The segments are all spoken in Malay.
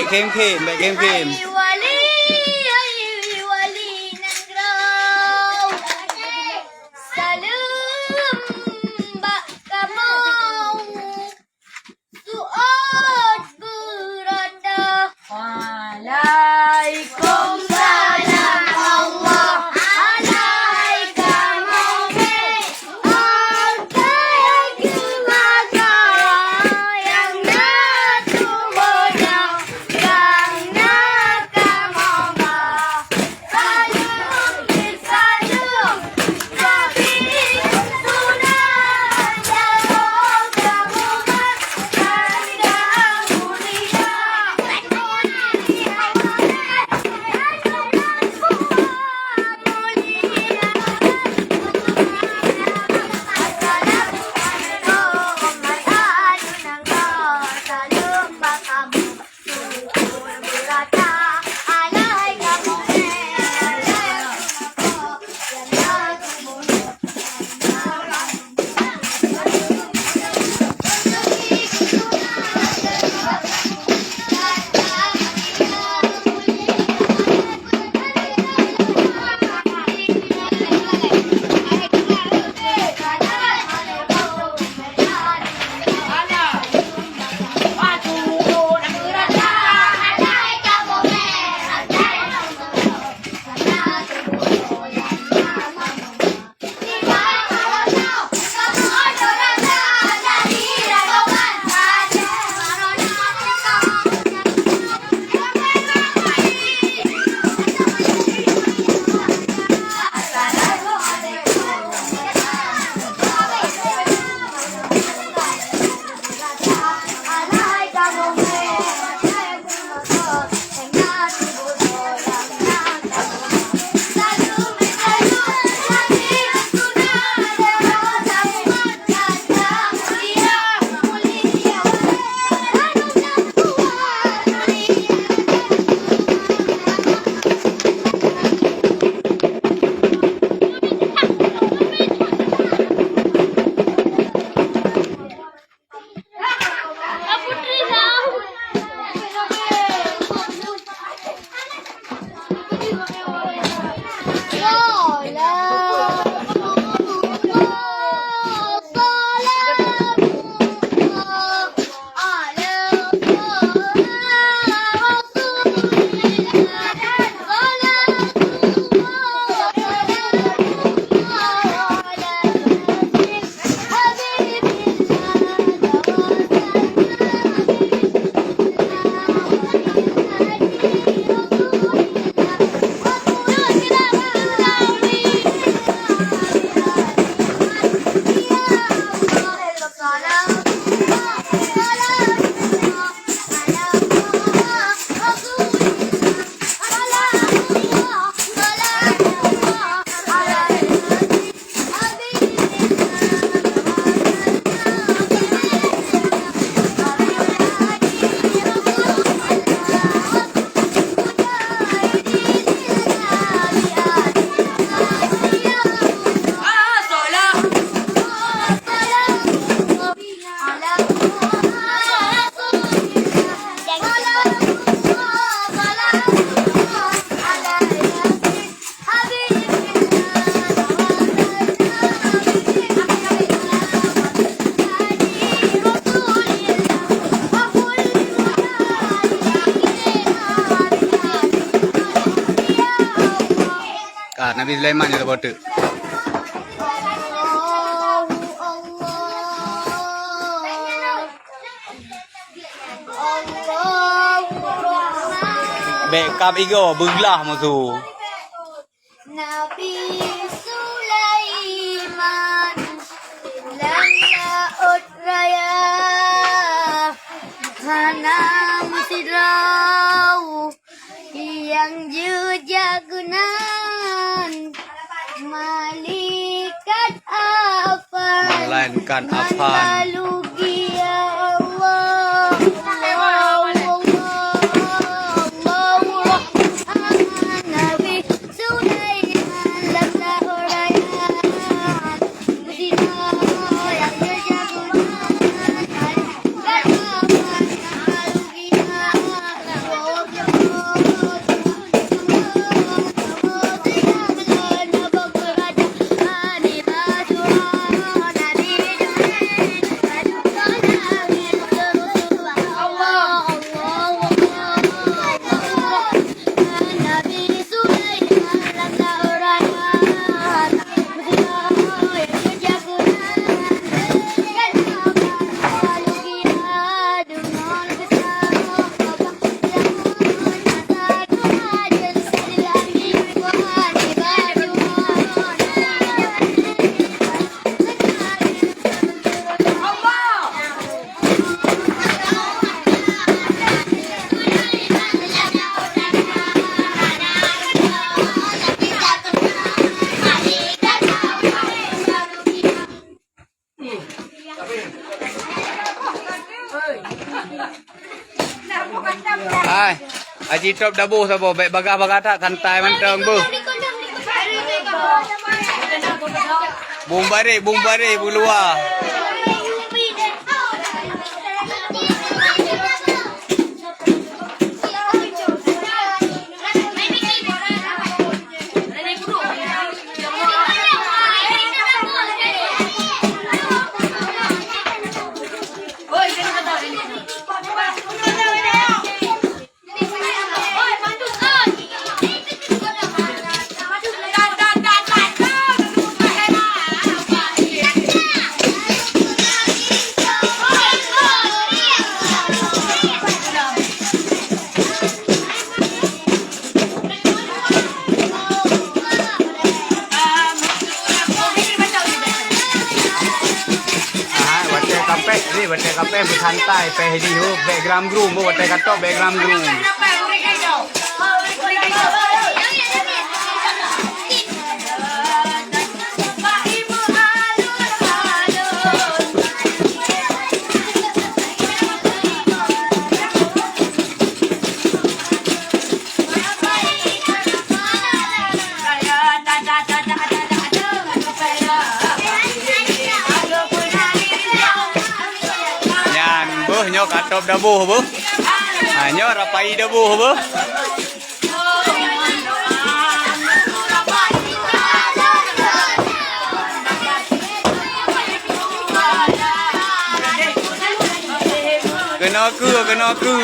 baik kem-kem, baik kem-kem. Wali, wali nangrau. Salam bak kamau. Suat berada. Waalaikumsalam Allah. Alaika mu'min. Angka yang gelaga. Yang natu boda. Yang nakamoga. Salam bisalum. Nabi sunah. Jauh kamumat. Kanda mulia. Nabi Sulaiman yang lepas tu. Backup ego bergelah musuh. Nabi Sulaiman lang laot raya hanam sidraw yang jujagunan malikat afan Melainkan afan Manalugi ya Allah Nabi Sulaiman lang laot raya yang jujagunan malikat afan Manalugi ya Allah Haji top dabuh sabo baik bagah-bagah tak kantai mantang bu. Bumbare bulua. Ni bate kape bersantai pe di hu background room bu bate kato background room. Nyo katop dabuh bu. Nyo rapai dabuh bu. Kena ke.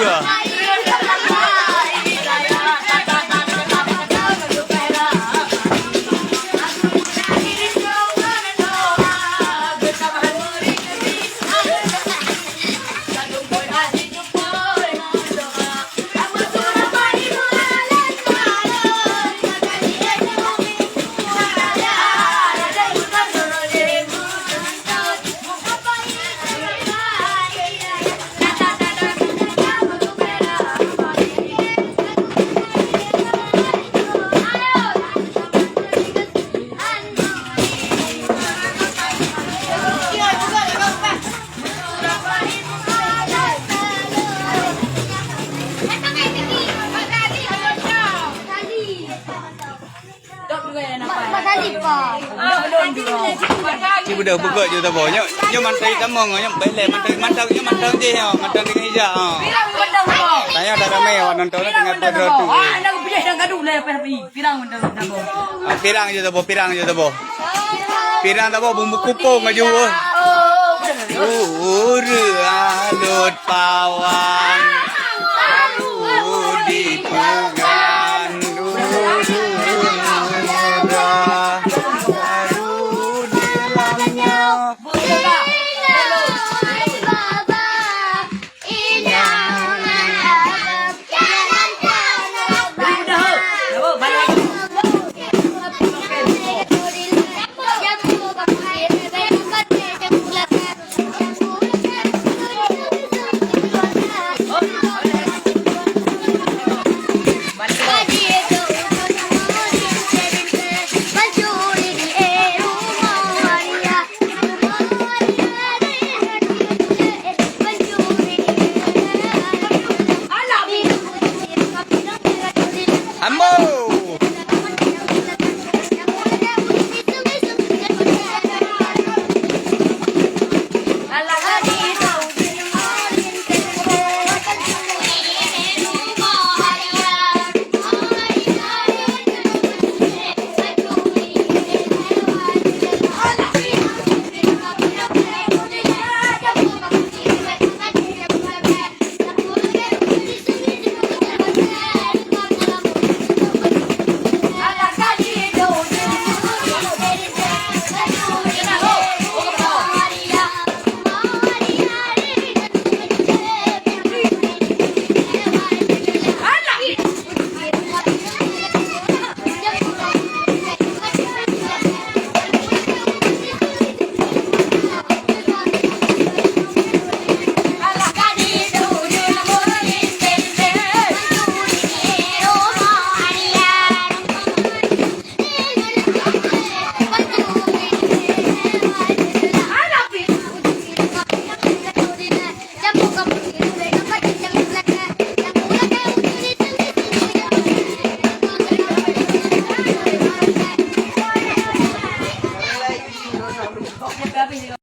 Ci budak buka je tabo nyo mantai tamong nyo bele mantang je yo mantang dengan hija. Tanya dah ramai orang nonton dengan pedro tu. Nak pilih dan gaduh le pergi. Pirang mantang tabo. Pirang je tabo. Pirang tabo bumbu kupung aju. Alut pawang. Di